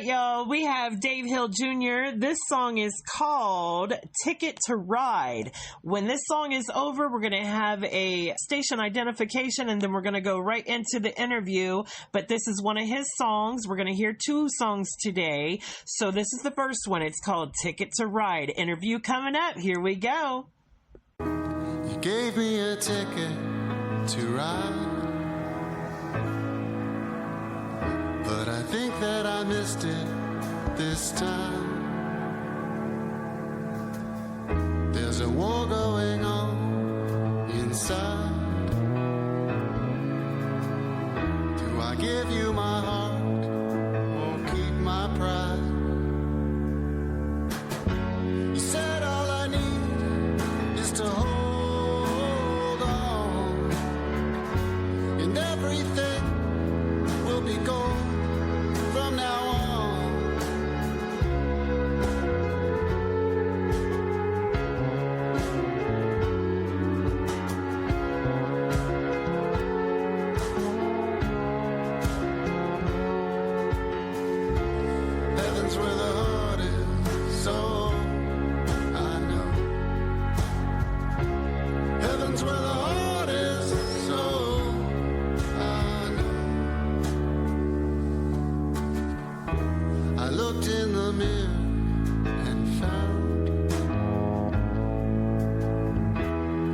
right, y'all. We have Dave Hill Jr. This song is called Ticket to Ride. When this song is over, we're going to have a station identification, and then we're going to go right into the interview. But this is one of his songs. We're going to hear two songs today. So this is the first one. It's called Ticket to Ride. Interview coming up. Here we go. You gave me a ticket to ride, but I think that I missed it this time. There's a war going on inside. Do I give you my heart or keep my pride? You said all I need is to hold on, and everything will be gold from now on. Heaven's where the heart is, so I know. Heaven's where the heart is, so I know. I looked in the mirror and found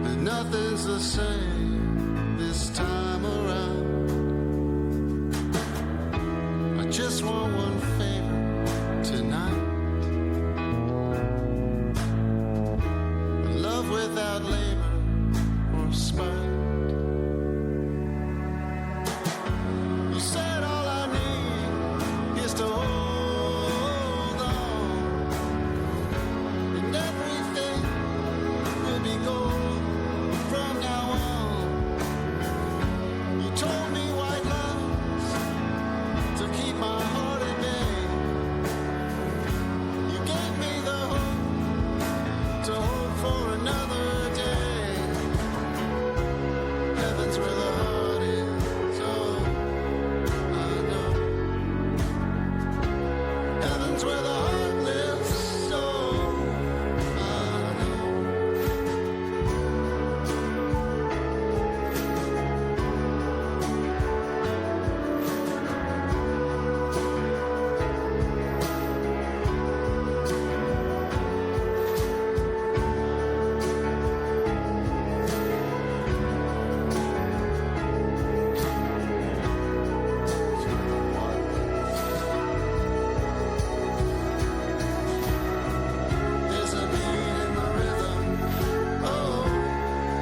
that nothing's the same this time around. I just want one favor tonight. Love without labor or spite. You said all I need is to hold on, and everything will be gold from now on. You told me white lies to keep my heart at bay. You gave me the hope to hope for another day. Heaven's where the heart is, oh, I know. Heaven's where the heart lives, so I know. There's a beat in the rhythm, oh,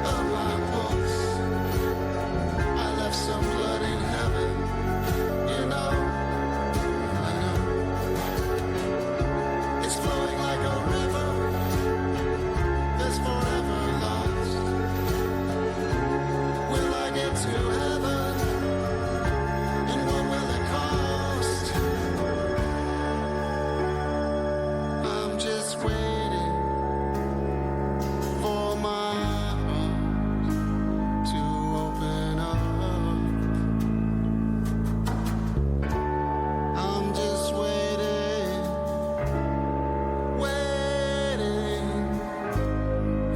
of my pulse. I left some blood in heaven, you know, I know. It's flowing like a river that's forever lost. Will I get to heaven? And what will it cost? I'm just waiting for my heart to open up. I'm just waiting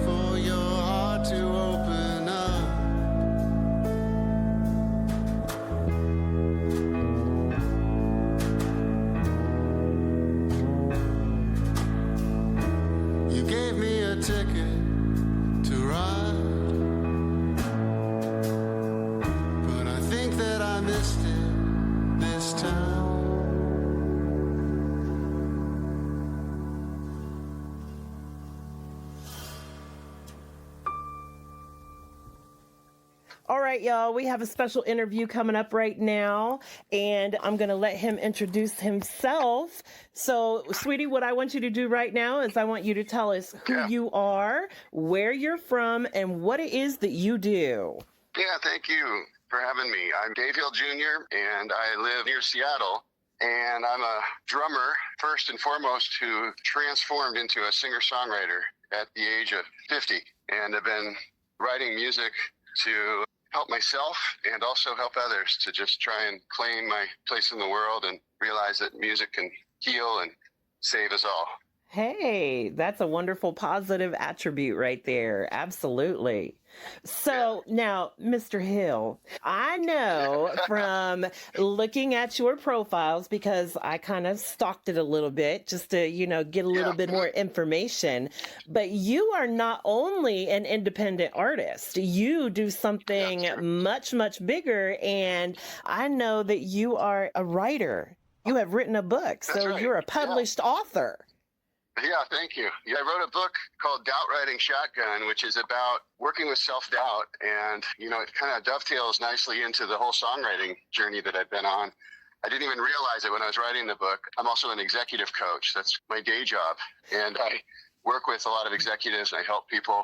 for your heart to open up. You gave me a ticket to ride, but I think that I missed it this time. All right, y'all. We have a special interview coming up right now, and I'm going to let him introduce himself. So, sweetie, what I want you to do right now is I want you to tell us who you are, where you're from, and what it is that you do. Yeah, thank you for having me. I'm Dave Hill Jr., and I live near Seattle. And I'm a drummer, first and foremost, who transformed into a singer-songwriter at the age of 50. And I've been writing music to help myself and also help others to just try and claim my place in the world and realize that music can heal and save us all. Hey, that's a wonderful positive attribute right there. Absolutely. So now, Mr. Hill, I know from looking at your profiles, because I kind of stalked it a little bit just to, get a little bit more information, but you are not only an independent artist, you do something much, much bigger. And I know that you are a writer. You have written a book, so you're a published author. Yeah, thank you. Yeah, I wrote a book called Doubt Riding Shotgun, which is about working with self-doubt. And, it kind of dovetails nicely into the whole songwriting journey that I've been on. I didn't even realize it when I was writing the book. I'm also an executive coach. That's my day job. And I work with a lot of executives and I help people.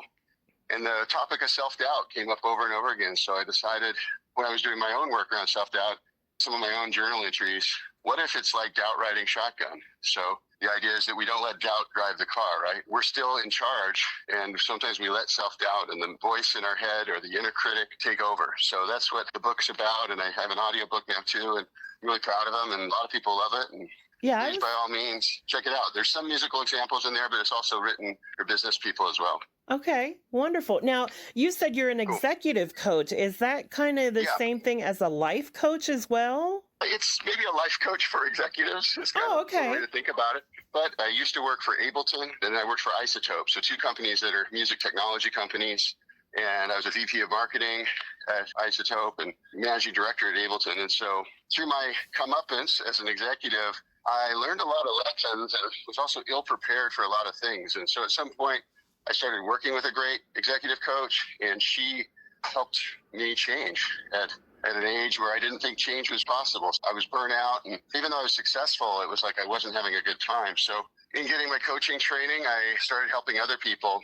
And the topic of self-doubt came up over and over again. So I decided when I was doing my own work around self-doubt, some of my own journal entries, what if it's like doubt riding shotgun? So the idea is that we don't let doubt drive the car, right? We're still in charge, and sometimes we let self-doubt and the voice in our head or the inner critic take over. So that's what the book's about, and I have an audiobook now too, and I'm really proud of them, and a lot of people love it. And please, by all means, check it out. There's some musical examples in there, but it's also written for business people as well. Okay, wonderful. Now, you said you're an executive coach. Is that kind of the same thing as a life coach as well? It's maybe a life coach for executives. It's kind of a way to think about it. But I used to work for Ableton, and I worked for Isotope. So two companies that are music technology companies. And I was a VP of marketing at Isotope and managing director at Ableton. And so through my comeuppance as an executive, I learned a lot of lessons and was also ill prepared for a lot of things. And so at some point, I started working with a great executive coach, and she helped me change at an age where I didn't think change was possible. I was burnt out, and even though I was successful, it was like I wasn't having a good time. So in getting my coaching training, I started helping other people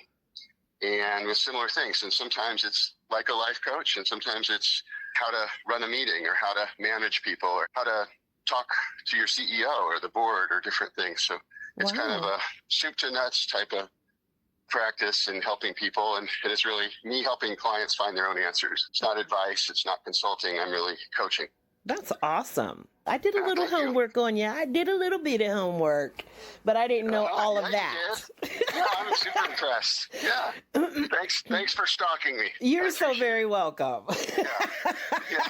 and with similar things. And sometimes it's like a life coach, and sometimes it's how to run a meeting or how to manage people or how to talk to your CEO or the board or different things. So it's kind of a soup to nuts type of practice in helping people, and it's really me helping clients find their own answers. It's not advice, it's not consulting, I'm really coaching. That's awesome. I did a little homework on you. I did a little bit of homework, but I didn't know all of that. Yeah, I'm super impressed. Yeah. Thanks for stalking me. You're so very welcome. Yeah.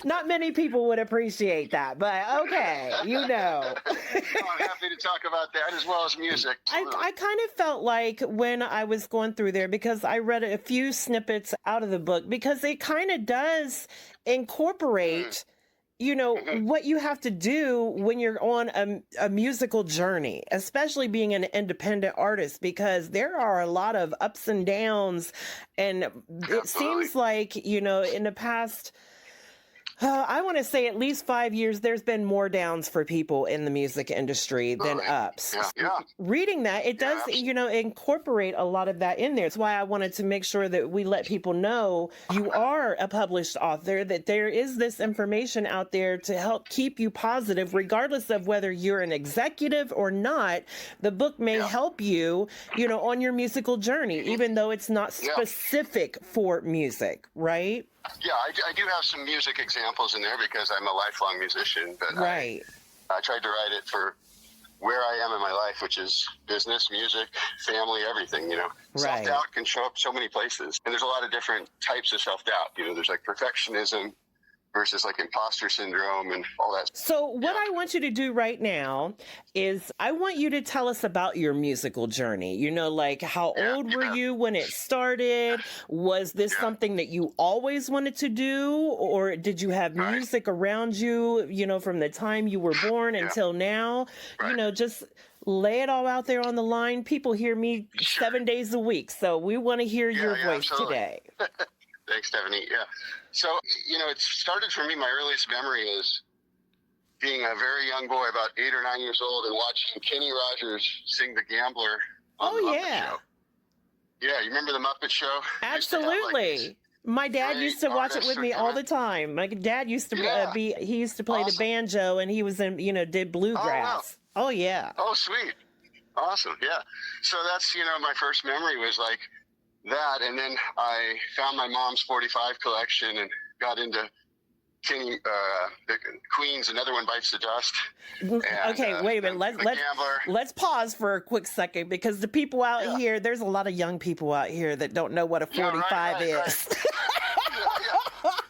Not many people would appreciate that, but okay, I'm happy to talk about that as well as music. I kind of felt like when I was going through there, because I read a few snippets out of the book, because it kind of does incorporate what you have to do when you're on a musical journey, especially being an independent artist, because there are a lot of ups and downs. And it seems like, in the past, I want to say at least 5 years, there's been more downs for people in the music industry than ups. Yeah. Reading that, it does, incorporate a lot of that in there. That's why I wanted to make sure that we let people know you are a published author, that there is this information out there to help keep you positive, regardless of whether you're an executive or not. The book may help you, on your musical journey, even though it's not specific for music, right? Yeah, I do have some music examples in there because I'm a lifelong musician, but I tried to write it for where I am in my life, which is business, music, family, everything, Self-doubt can show up so many places, and there's a lot of different types of self-doubt. There's like perfectionism versus like imposter syndrome and all that. So what I want you to do right now is I want you to tell us about your musical journey. Like how old were you when it started? Was this something that you always wanted to do? Or did you have music around you, from the time you were born until now? Just lay it all out there on the line. People hear me 7 days a week. So we want to hear your voice today. Thanks, Stephanie. Yeah. So, it started for me, my earliest memory is being a very young boy, about 8 or 9 years old, and watching Kenny Rogers sing The Gambler on The Muppet Show. Yeah, you remember The Muppet Show? Absolutely. My dad used to watch it with me all the time. My dad used to he used to play the banjo, and he was in, did bluegrass. Oh, yeah. Oh, sweet. Awesome. Yeah. So that's, my first memory was like that. And then I found my mom's 45 collection and got into the Queen's Another One Bites the Dust. And, Okay, wait a minute. Let's pause for a quick second, because the people out here, there's a lot of young people out here that don't know what a 45 is. Right.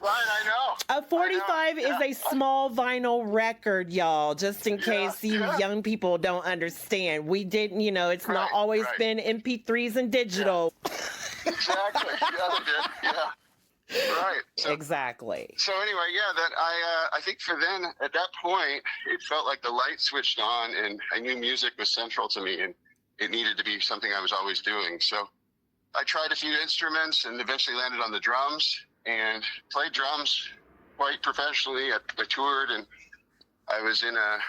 Right, I know. A 45 is a small vinyl record, y'all, just in case you young people don't understand. We didn't, it's not always been MP3s and digital. Exactly. Yeah, they did. Yeah. Right. So, exactly. So anyway, that I think for then, at that point, it felt like the light switched on, and I knew music was central to me, and it needed to be something I was always doing. So I tried a few instruments and eventually landed on the drums and played drums quite professionally. I toured, and I was in a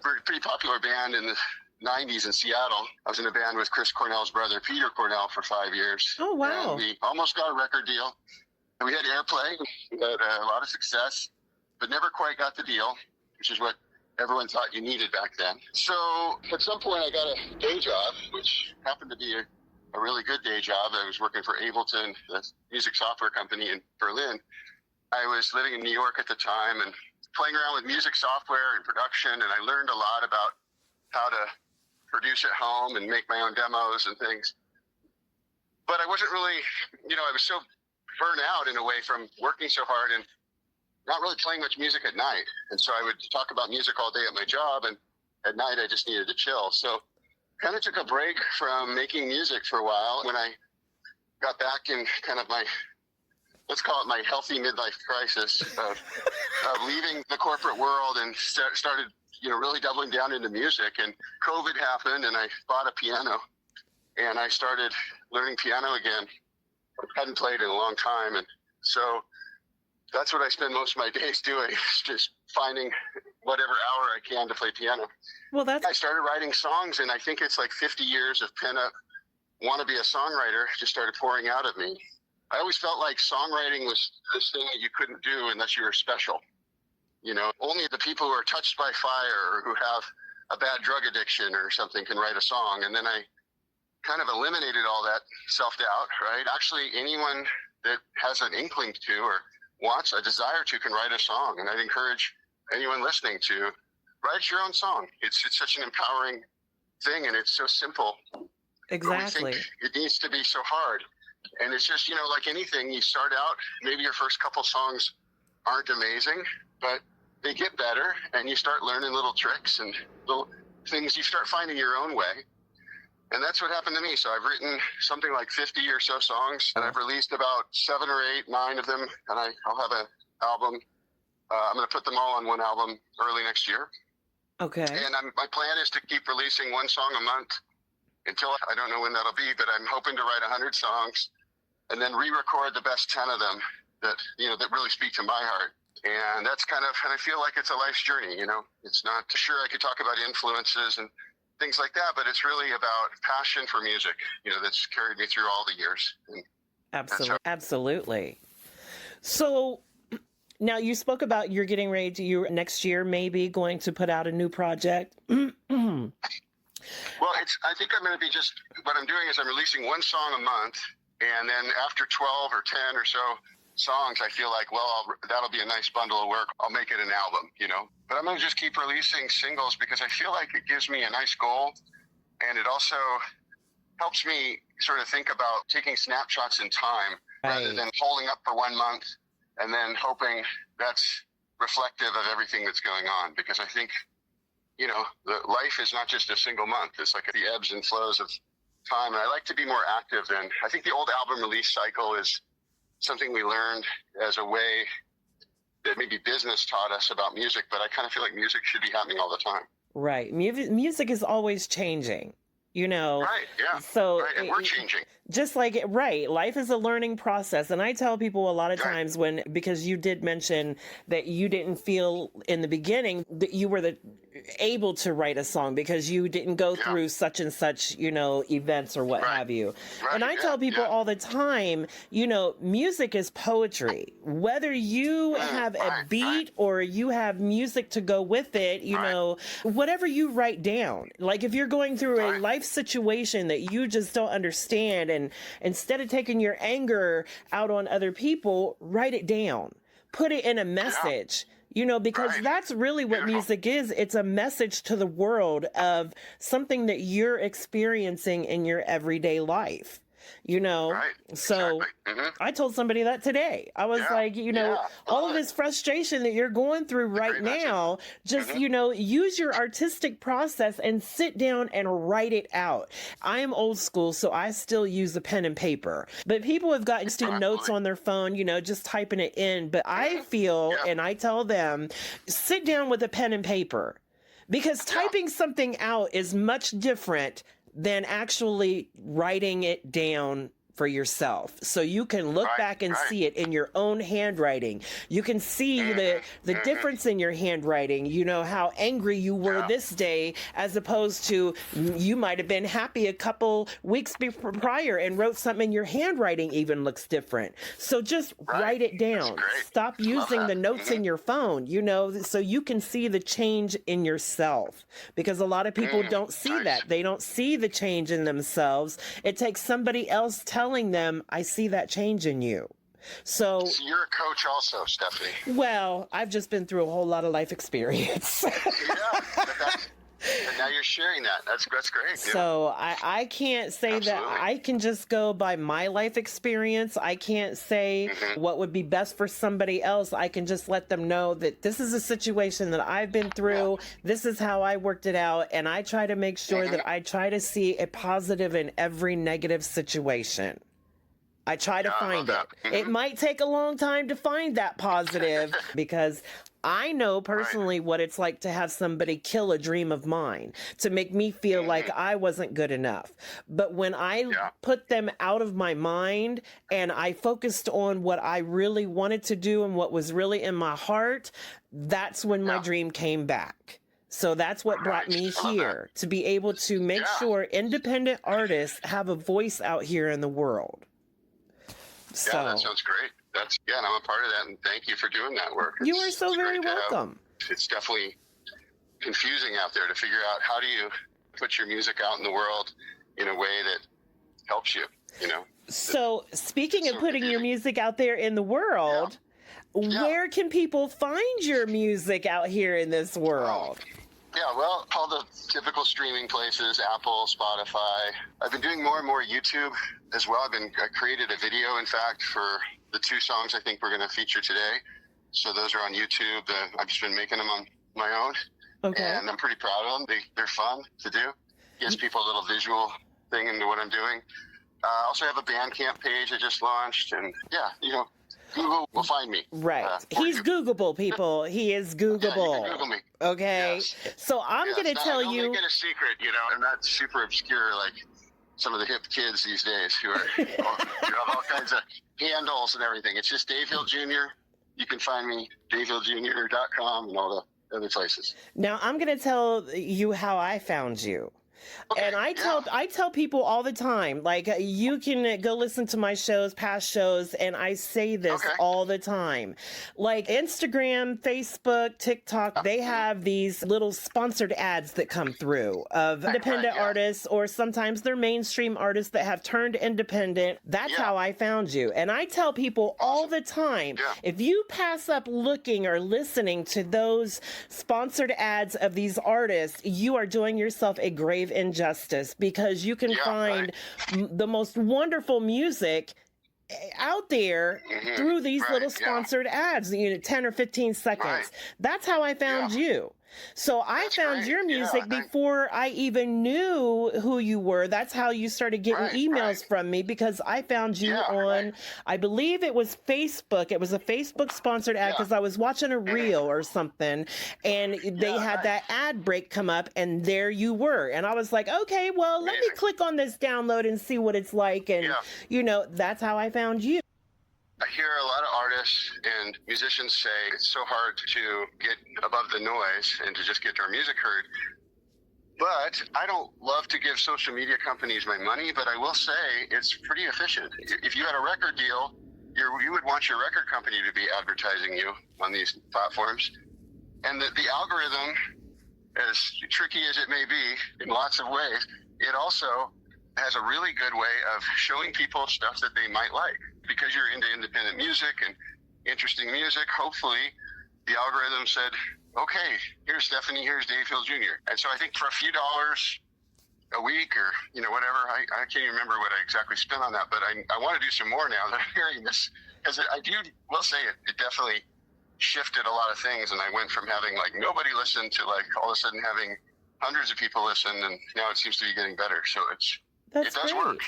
pretty popular band in the 90s in Seattle. I was in a band with Chris Cornell's brother, Peter Cornell, for 5 years. Oh, wow. And we almost got a record deal. And we had airplay. We had a lot of success, but never quite got the deal, which is what everyone thought you needed back then. So at some point I got a day job, which happened to be a really good day job. I was working for Ableton, the music software company in Berlin. I was living in New York at the time and playing around with music software and production, and I learned a lot about how to produce at home and make my own demos and things. But I wasn't really, I was so burnt out in a way from working so hard and not really playing much music at night. And so I would talk about music all day at my job, and at night I just needed to chill. So kind of took a break from making music for a while. When I got back in kind of my, let's call it my healthy midlife crisis of leaving the corporate world and started, really doubling down into music. And COVID happened, and I bought a piano, and I started learning piano again. I hadn't played in a long time. And so that's what I spend most of my days doing, is just finding whatever hour I can to play piano. Well, I started writing songs, and I think it's like 50 years of pent-up want to be a songwriter just started pouring out at me. I always felt like songwriting was this thing that you couldn't do unless you were special. Only the people who are touched by fire or who have a bad drug addiction or something can write a song. And then I kind of eliminated all that self-doubt, right? Actually, anyone that has an inkling to or wants a desire to can write a song. And I'd encourage anyone listening to write your own song. It's such an empowering thing, and it's so simple. Exactly. We think it needs to be so hard. And it's just, like anything, you start out, maybe your first couple songs aren't amazing, but they get better, and you start learning little tricks and little things. You start finding your own way. And that's what happened to me. So I've written something like 50 or so songs, and I've released about 7 or 8, 9 of them, and I'll have an album. I'm going to put them all on one album early next year. Okay. And my plan is to keep releasing one song a month until, I don't know when that'll be, but I'm hoping to write 100 songs and then re-record the best 10 of them that really speak to my heart. And that's and I feel like it's a life's journey, It's not, sure, I could talk about influences and things like that, but it's really about passion for music, that's carried me through all the years. And Absolutely. So now you spoke about you're getting ready to, next year maybe going to put out a new project. Well, I think I'm going to be what I'm doing is I'm releasing one song a month, and then after 12 or 10 or so songs, I feel like, that'll be a nice bundle of work. I'll make it an album, But I'm going to just keep releasing singles because I feel like it gives me a nice goal, and it also helps me sort of think about taking snapshots in time rather than holding up for 1 month and then hoping that's reflective of everything that's going on. Because I think, the life is not just a single month. It's like the ebbs and flows of time. And I like to be more active than, I think the old album release cycle is something we learned as a way that maybe business taught us about music, but I kind of feel like music should be happening all the time. Right. Music is always changing, Right, yeah. So right, and we're changing. Just like it, right. Life is a learning process. And I tell people a lot of times because you did mention that you didn't feel in the beginning that you were able to write a song because you didn't go through such and such, events or what have you. Right, and I tell people all the time, music is poetry. Whether you have a beat or you have music to go with it, whatever you write down. Like if you're going through a life situation that you just don't understand, and instead of taking your anger out on other people, write it down. put it in a message. You know, because that's really what music is. It's a message to the world of something that you're experiencing in your everyday life. You know, so I told somebody that today. I was like, you know, all of this frustration that you're going through right now, just, you know, use your artistic process and sit down and write it out. I am old school, so I still use a pen and paper. But people have gotten to notes on their phone, you know, just typing it in. But I feel, and I tell them, sit down with a pen and paper. Because typing something out is much different than actually writing it down for yourself. So you can look back and see it in your own handwriting. You can see the difference in your handwriting, you know, how angry you were this day, as opposed to you might have been happy a couple weeks prior and wrote something, your handwriting even looks different. So just write it down. Stop using the notes in your phone, you know, so you can see the change in yourself, because a lot of people don't see that. They don't see the change in themselves. It takes somebody else telling them, I see that change in you. So you're a coach also, Stephanie. Well, I've just been through a whole lot of life experience. And now you're sharing that. That's great. So I can't say that I can just go by my life experience. I can't say what would be best for somebody else. I can just let them know that this is a situation that I've been through. This is how I worked it out. And I try to make sure that I try to see a positive in every negative situation. I try to find it. It might take a long time to find that positive because I know personally what it's like to have somebody kill a dream of mine, to make me feel like I wasn't good enough. But when I put them out of my mind and I focused on what I really wanted to do and what was really in my heart, that's when my dream came back. So that's what brought me here, to be able to make sure independent artists have a voice out here in the world. So, that sounds great. And I'm a part of that, and thank you for doing that work. You are so very welcome. It's definitely confusing out there to figure out how do you put your music out in the world in a way that helps you, you know. So speaking of putting your music out there in the world, where can people find your music out here in this world? Well, all the typical streaming places, Apple, Spotify. I've been doing more and more YouTube as well. I created a video, in fact, for the 2 songs I think we're going to feature today. So those are on YouTube. I've just been making them on my own. Okay. And I'm pretty proud of them. They're fun to do. Gives people a little visual thing into what I'm doing. I also have a Bandcamp page I just launched. And you know, Google will find me. Right. He's Googleable, people. He is Googleable. You can Google me. Okay. Yes. So I'm going to tell you. Don't make it a secret, you know. I'm not super obscure like some of the hip kids these days who are you have all kinds of handles and everything. It's just Dave Hill Jr. You can find me, davehilljr.com and all the other places. Now I'm going to tell you how I found you. Okay, and I tell people all the time, like, you can go listen to my shows, past shows, and I say this all the time. Like Instagram, Facebook, TikTok, they have these little sponsored ads that come through of independent artists, or sometimes they're mainstream artists that have turned independent. That's how I found you. And I tell people all the time, if you pass up looking or listening to those sponsored ads of these artists, you are doing yourself a grave injustice, because you can find the most wonderful music out there through these little sponsored ads, you know, 10 or 15 seconds. That's how I found you. So I found your music before I even knew who you were. That's how you started getting emails from me, because I found you on, I believe it was Facebook. It was a Facebook sponsored ad, because I was watching a reel or something, and they had that ad break come up, and there you were. And I was like, okay, well, let me click on this download and see what it's like. And, you know, that's how I found you. I hear a lot of artists and musicians say it's so hard to get above the noise and to just get our music heard. But I don't love to give social media companies my money, but I will say it's pretty efficient. If you had a record deal, you would want your record company to be advertising you on these platforms. And the algorithm, as tricky as it may be in lots of ways, it also has a really good way of showing people stuff that they might like, because you're into independent music and interesting music, hopefully the algorithm said, okay, here's Stephanie, here's Dave Hill Jr. And so I think for a few dollars a week or, whatever, I can't even remember what I exactly spent on that, but I want to do some more now that I'm hearing this, because will say it definitely shifted a lot of things. And I went from having like nobody listen to like all of a sudden having hundreds of people listen, and now it seems to be getting better. So it does great. work,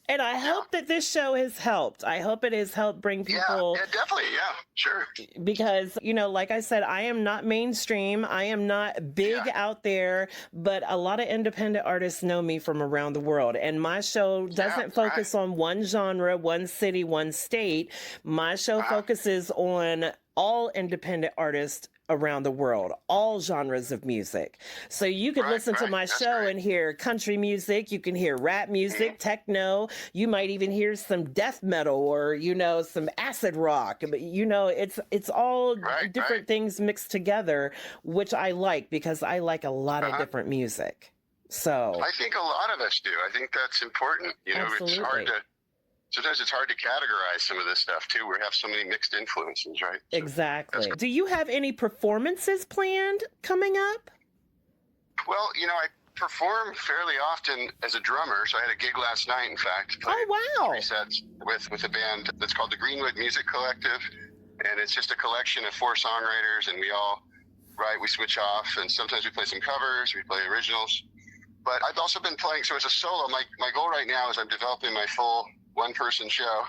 And I hope that this show has helped. I hope it has helped bring people. Yeah, definitely. Yeah, sure. Because, like I said, I am not mainstream. I am not big out there, but a lot of independent artists know me from around the world. And my show doesn't focus on one genre, one city, one state. My show focuses on all independent artists around the world, all genres of music. So you could listen to my show and hear country music, you can hear rap music, techno, you might even hear some death metal or, some acid rock. But, it's all different things mixed together, which I like because I like a lot of different music. So I think a lot of us do. I think that's important. Absolutely. Sometimes it's hard to categorize some of this stuff, too. We have so many mixed influences, right? So exactly. Do you have any performances planned coming up? Well, I perform fairly often as a drummer. So I had a gig last night, in fact. Played 3 sets with a band that's called the Greenwood Music Collective. And it's just a collection of 4 songwriters, and we all write, we switch off. And sometimes we play some covers, we play originals. But I've also been playing, so as a solo, my goal right now is I'm developing my full one-person show,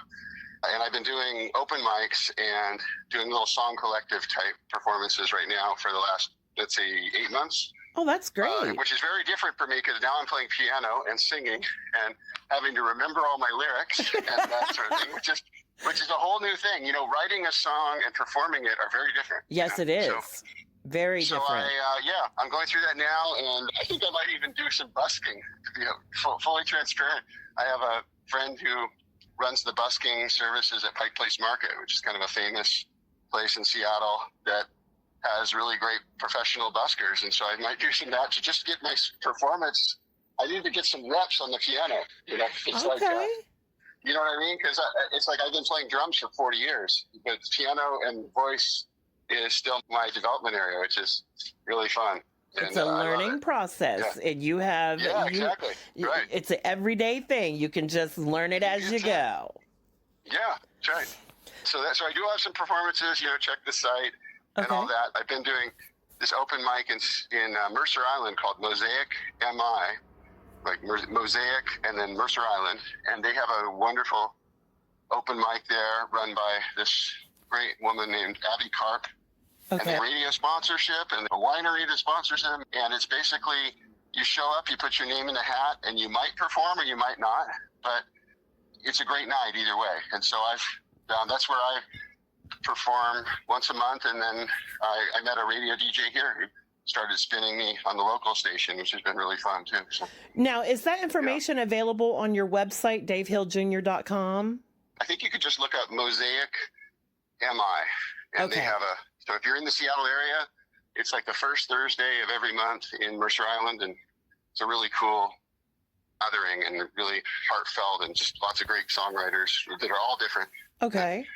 and I've been doing open mics and doing little song collective type performances right now for the last, let's say, 8 months. Oh, that's great. Which is very different for me because now I'm playing piano and singing and having to remember all my lyrics and that sort of thing, which is a whole new thing. Writing a song and performing it are very different. Yes, it is. Very different. So I'm going through that now, and I think I might even do some busking to be fully transparent. I have a friend who runs the busking services at Pike Place Market, which is kind of a famous place in Seattle that has really great professional buskers. And so I might do some of that to just get my performance. I need to get some reps on the piano. It's like, you know what I mean? Because it's like I've been playing drums for 40 years, but piano and voice is still my development area, which is really fun. It's a learning process, and you have exactly. Right. It's an everyday thing. You can just learn it as you go. Yeah, that's right. So I do have some performances. Check the site and all that. I've been doing this open mic in Mercer Island called Mosaic MI, like Mosaic and then Mercer Island, and they have a wonderful open mic there run by this great woman named Abby Karp. And the radio sponsorship and the winery that sponsors them. And it's basically, you show up, you put your name in the hat, and you might perform or you might not. But it's a great night either way. And so that's where I perform once a month. And then I met a radio DJ here who started spinning me on the local station, which has been really fun too. So, now, is that information available on your website, davehilljr.com? I think you could just look up Mosaic MI. And they have so if you're in the Seattle area, it's like the first Thursday of every month in Mercer Island, and it's a really cool gathering and really heartfelt and just lots of great songwriters that are all different. Okay.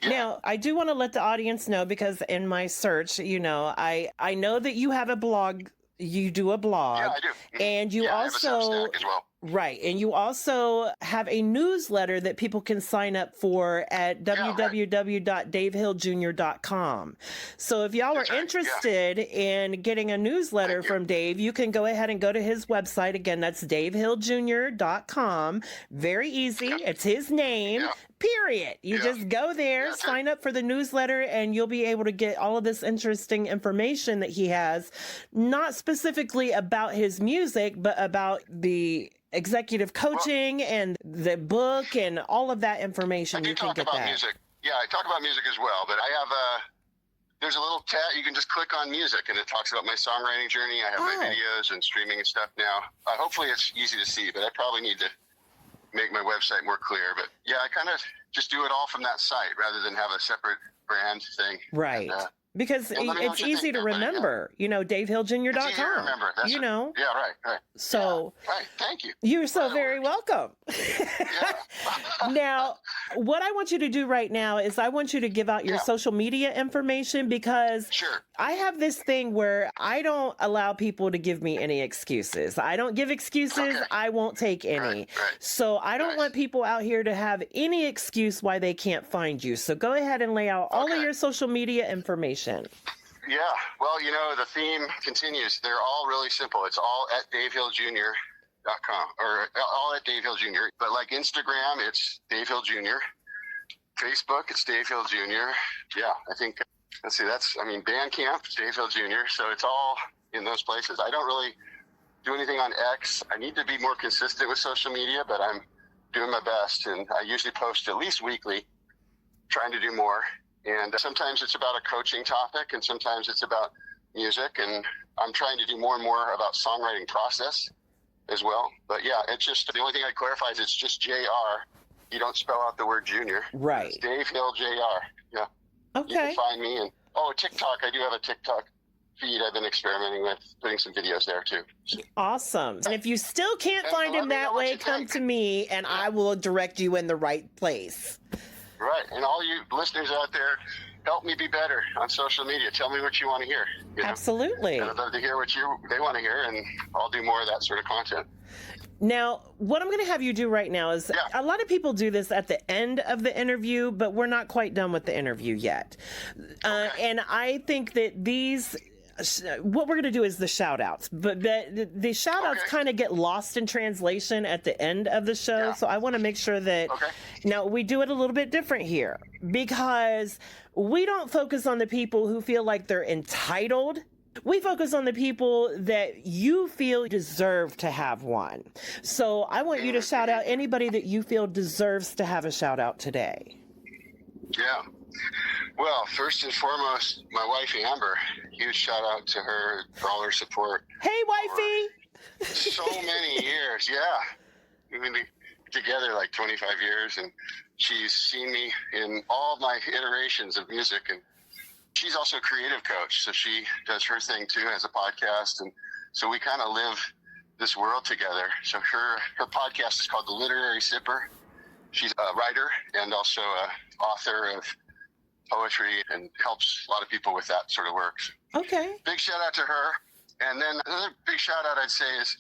Now, I do want to let the audience know, because in my search, I know that you have a blog. You do a blog. Yeah, I do. And you also, I have a Substack as well. Right. And you also have a newsletter that people can sign up for at www.davehilljr.com. So if y'all are interested in getting a newsletter from Dave, you can go ahead and go to his website. Again, that's davehilljr.com. Very easy. It's his name. Period. You just go there, sign up for the newsletter, and you'll be able to get all of this interesting information that he has, not specifically about his music, but about the executive coaching and the book and all of that information. You can get that. Music. Yeah, I talk about music as well, but I have there's a little tab. You can just click on music, and it talks about my songwriting journey. I have my videos and streaming and stuff now. Hopefully it's easy to see, but I probably need to make my website more clear. But yeah, I kind of just do it all from that site rather than have a separate brand thing. Right. Because And let me know it's what you easy think to of it, yeah. remember, DaveHillJr.com. It's easy to remember. That's it. know. Yeah, right. So Yeah, right. Thank you. you're so That very works. welcome. Yeah. Now, what I want you to do right now is I want you to give out your Yeah. social media information, because Sure. I have this thing where I don't allow people to give me any excuses. I don't give excuses. Okay. I won't take any. Right. So I don't Nice. want people out here to have any excuse why they can't find you. So go ahead and lay out all of Okay. your social media information. Yeah. Well, the theme continues. They're all really simple. It's all at DaveHillJr.com or all at Dave Hill Jr. But like Instagram, it's Dave Hill Jr. Facebook, it's Dave Hill Jr. Yeah, I think, Bandcamp, it's Dave Hill Jr. So it's all in those places. I don't really do anything on X. I need to be more consistent with social media, but I'm doing my best. And I usually post at least weekly, trying to do more. And sometimes it's about a coaching topic, and sometimes it's about music. And I'm trying to do more and more about songwriting process as well. But yeah, it's just, the only thing I'd clarify is it's just JR. You don't spell out the word junior. Right. It's Dave Hill JR. Yeah. You Okay. can find me. And TikTok. I do have a TikTok feed I've been experimenting with, putting some videos there too. Awesome. And if you still can't And find let him me know that what way, you come think. to me and I will direct you in the right place. Right. And all you listeners out there, help me be better on social media. Tell me what you want to hear. Absolutely. And I'd love to hear what they want to hear, and I'll do more of that sort of content. Now, what I'm going to have you do right now is, Yeah. a lot of people do this at the end of the interview, but we're not quite done with the interview yet. Okay. And I think that what we're going to do is the shout outs, but the shout outs Okay. kind of get lost in translation at the end of the show. Yeah. So I want to make sure that Okay. now we do it a little bit different here, because we don't focus on the people who feel like they're entitled. We focus on the people that you feel deserve to have one. So I want you to shout out anybody that you feel deserves to have a shout out today. Yeah. Well, first and foremost, my wife, Amber. Huge shout out to her for all her support. Hey, wifey. So many years. Yeah. We've been together like 25 years, and she's seen me in all of my iterations of music. And she's also a creative coach, so she does her thing too, has a podcast. And so we kind of live this world together. So her podcast is called The Literary Sipper. She's a writer and also a author of poetry, and helps a lot of people with that sort of work. Okay. Big shout out to her. And then another big shout out I'd say is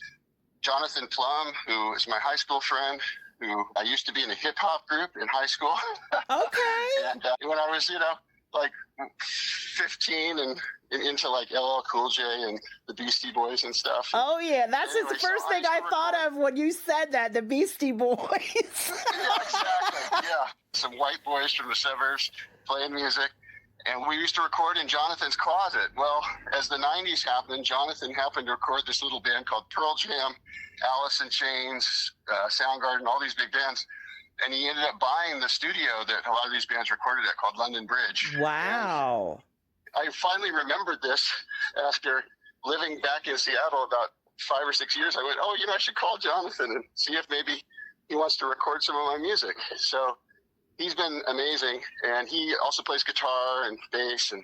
Jonathan Plum, who is my high school friend, who I used to be in a hip hop group in high school. Okay. And when I was, like 15 and into like LL Cool J and the Beastie Boys and stuff. Oh, yeah. That's Anyway, the so first I thing used I to thought record- of when you said that, the Beastie Boys. Yeah, exactly. Yeah. Some white boys from the suburbs playing music. And we used to record in Jonathan's closet. Well, as the 90s happened, Jonathan happened to record this little band called Pearl Jam, Alice in Chains, Soundgarden, all these big bands. And he ended up buying the studio that a lot of these bands recorded at, called London Bridge. Wow. And I finally remembered this after living back in Seattle about 5 or 6 years. I went, I should call Jonathan and see if maybe he wants to record some of my music. So he's been amazing. And he also plays guitar and bass and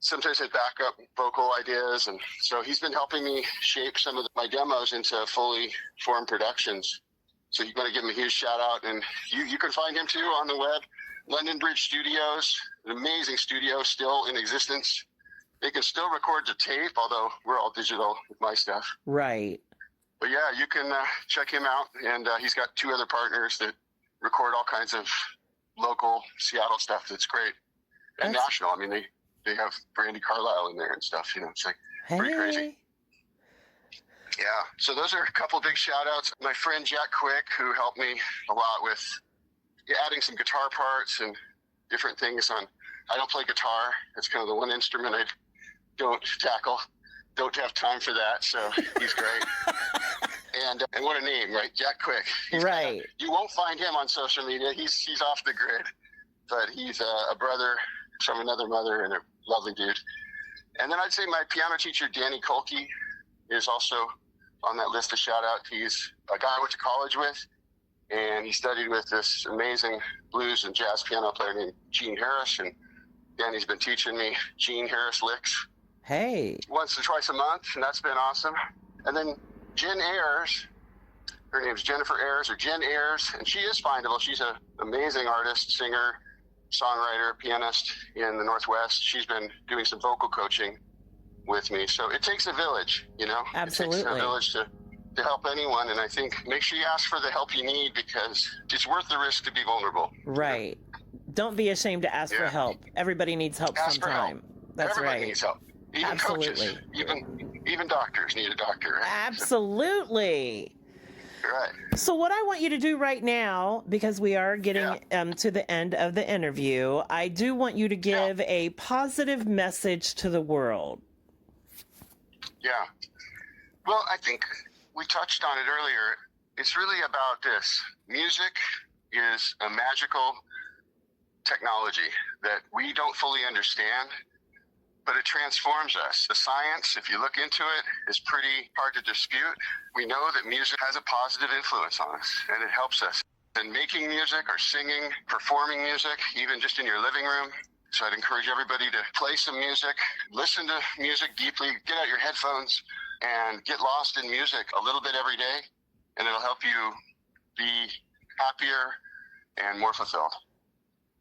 sometimes has backup vocal ideas. And so he's been helping me shape some of my demos into fully formed productions. So you want to give him a huge shout out. And you can find him too on the web. London Bridge Studios, an amazing studio still in existence. They can still record to tape, although we're all digital with my stuff. Right. But yeah, you can check him out. And he's got 2 other partners that record all kinds of local Seattle stuff that's great. And national. I mean, they have Brandy Carlisle in there and stuff. It's like pretty crazy. Yeah. So those are a couple big shout outs. My friend Jack Quick, who helped me a lot with adding some guitar parts and different things on. I don't play guitar. It's kind of the one instrument I don't tackle. Don't have time for that. So he's great. And what a name, right? Jack Quick. Right. You won't find him on social media. He's off the grid, but he's a brother from another mother and a lovely dude. And then I'd say my piano teacher, Danny Kolke, is also on that list of shout out. He's a guy I went to college with, and he studied with this amazing blues and jazz piano player named Gene Harris. And Danny's been teaching me Gene Harris licks Hey. once or twice a month, and that's been awesome. And then Jen Ayers, her name's Jennifer Ayers, or Jen Ayers, and she is findable. She's an amazing artist, singer, songwriter, pianist in the Northwest. She's been doing some vocal coaching with me. So it takes a village, you know? Absolutely. It takes a village to help anyone, and I think make sure you ask for the help you need, because it's worth the risk to be vulnerable. Right. Don't be ashamed to ask for help. Everybody needs help Ask for sometime. help. That's Everybody right. needs help. Even Absolutely. coaches, even doctors need a doctor. Right? Absolutely. Right. So what I want you to do right now, because we are getting to the end of the interview, I do want you to give a positive message to the world. Yeah. Well, I think we touched on it earlier. It's really about this. Music is a magical technology that we don't fully understand, but it transforms us. The science, if you look into it, is pretty hard to dispute. We know that music has a positive influence on us, and it helps us. And making music or singing, performing music, even just in your living room. So I'd encourage everybody to play some music, listen to music deeply, get out your headphones, and get lost in music a little bit every day, and it'll help you be happier and more fulfilled.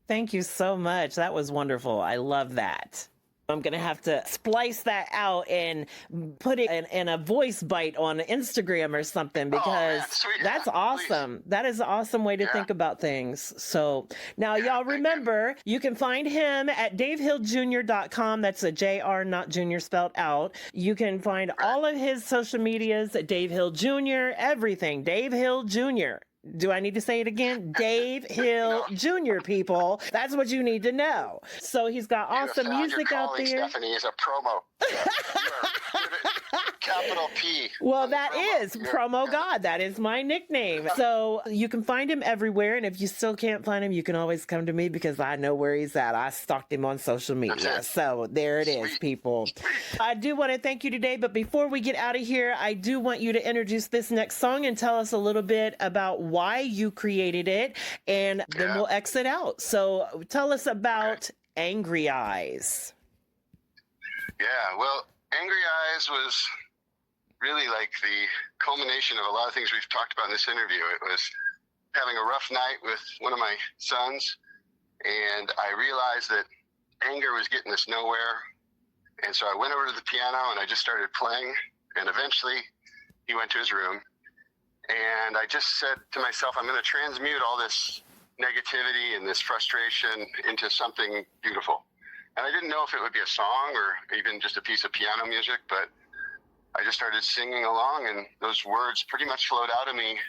Thank you so much. That was wonderful. I love that. I'm going to have to splice that out and put it in a voice bite on Instagram or something, because that's awesome. Please. That is an awesome way to think about things. So now y'all remember, you can find him at davehilljr.com. That's a JR, not junior spelled out. You can find all of his social medias at Dave Hill Jr., everything, Dave Hill Jr. Do I need to say it again? Dave Hill Jr., people. That's what you need to know. So he's got awesome music out there. Stephanie is a promo. Capital P. Well, that is Promo God. That is my nickname. So you can find him everywhere. And if you still can't find him, you can always come to me, because I know where he's at. I stalked him on social media. So there it is, people. I do want to thank you today. But before we get out of here, I do want you to introduce this next song and tell us a little bit about why you created it. And then we'll exit out. So tell us about Angry Eyes. Yeah, well, Angry Eyes was really like the culmination of a lot of things we've talked about in this interview. It was having a rough night with one of my sons, and I realized that anger was getting us nowhere. And so I went over to the piano and I just started playing, and eventually he went to his room, and I just said to myself, I'm going to transmute all this negativity and this frustration into something beautiful. And I didn't know if it would be a song or even just a piece of piano music, but I just started singing along, and those words pretty much flowed out of me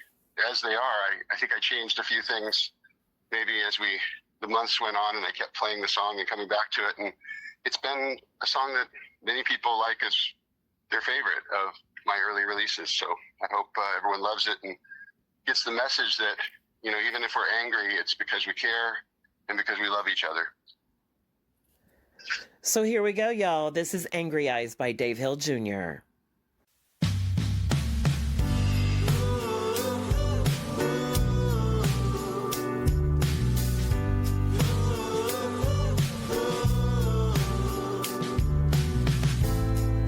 as they are. I think I changed a few things maybe as the months went on, and I kept playing the song and coming back to it. And it's been a song that many people like as their favorite of my early releases. So I hope everyone loves it and gets the message that, you know, even if we're angry, it's because we care and because we love each other. So here we go, y'all. This is Angry Eyes by Dave Hill Jr.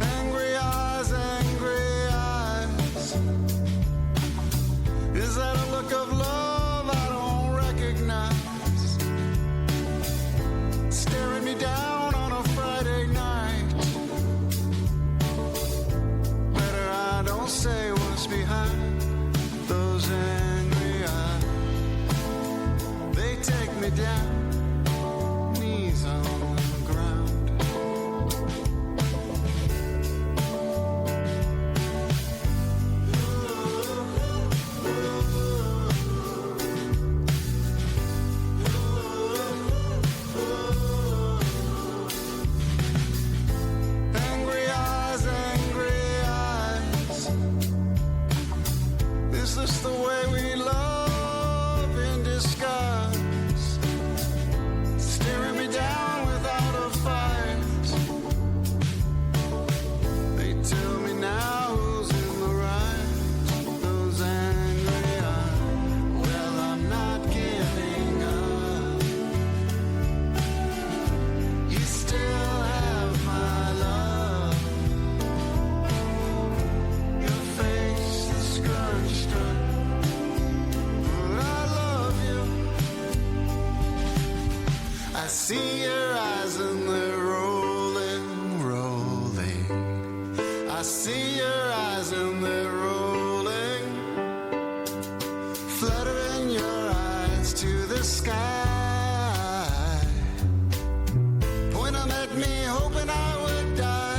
Angry eyes, is that a look of love I don't recognize? Staring me down on a Friday night. Better I don't say what's behind those angry eyes. They take me down, knees on the ground. Angry eyes, see your eyes and they're rolling, rolling. I see your eyes and they're rolling, fluttering your eyes to the sky. Point 'em at me, hoping I would die.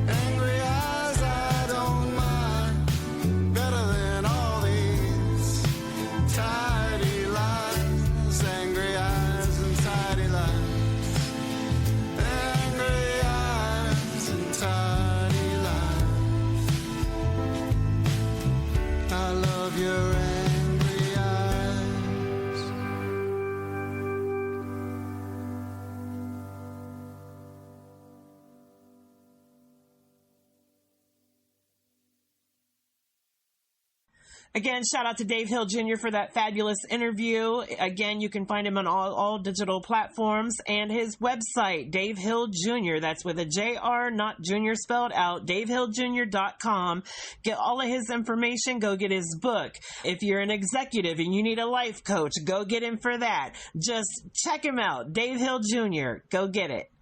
Angry eyes, I don't mind, better than all these tidy lines. Angry eyes and tidy lines. Angry eyes and tidy lines. I love your angry eyes. Again, shout out to Dave Hill Jr. for that fabulous interview. Again, you can find him on all digital platforms, and his website, Dave Hill Jr. That's with a JR, not Junior spelled out, davehilljr.com. Get all of his information. Go get his book. If you're an executive and you need a life coach, go get him for that. Just check him out. Dave Hill Jr. Go get it.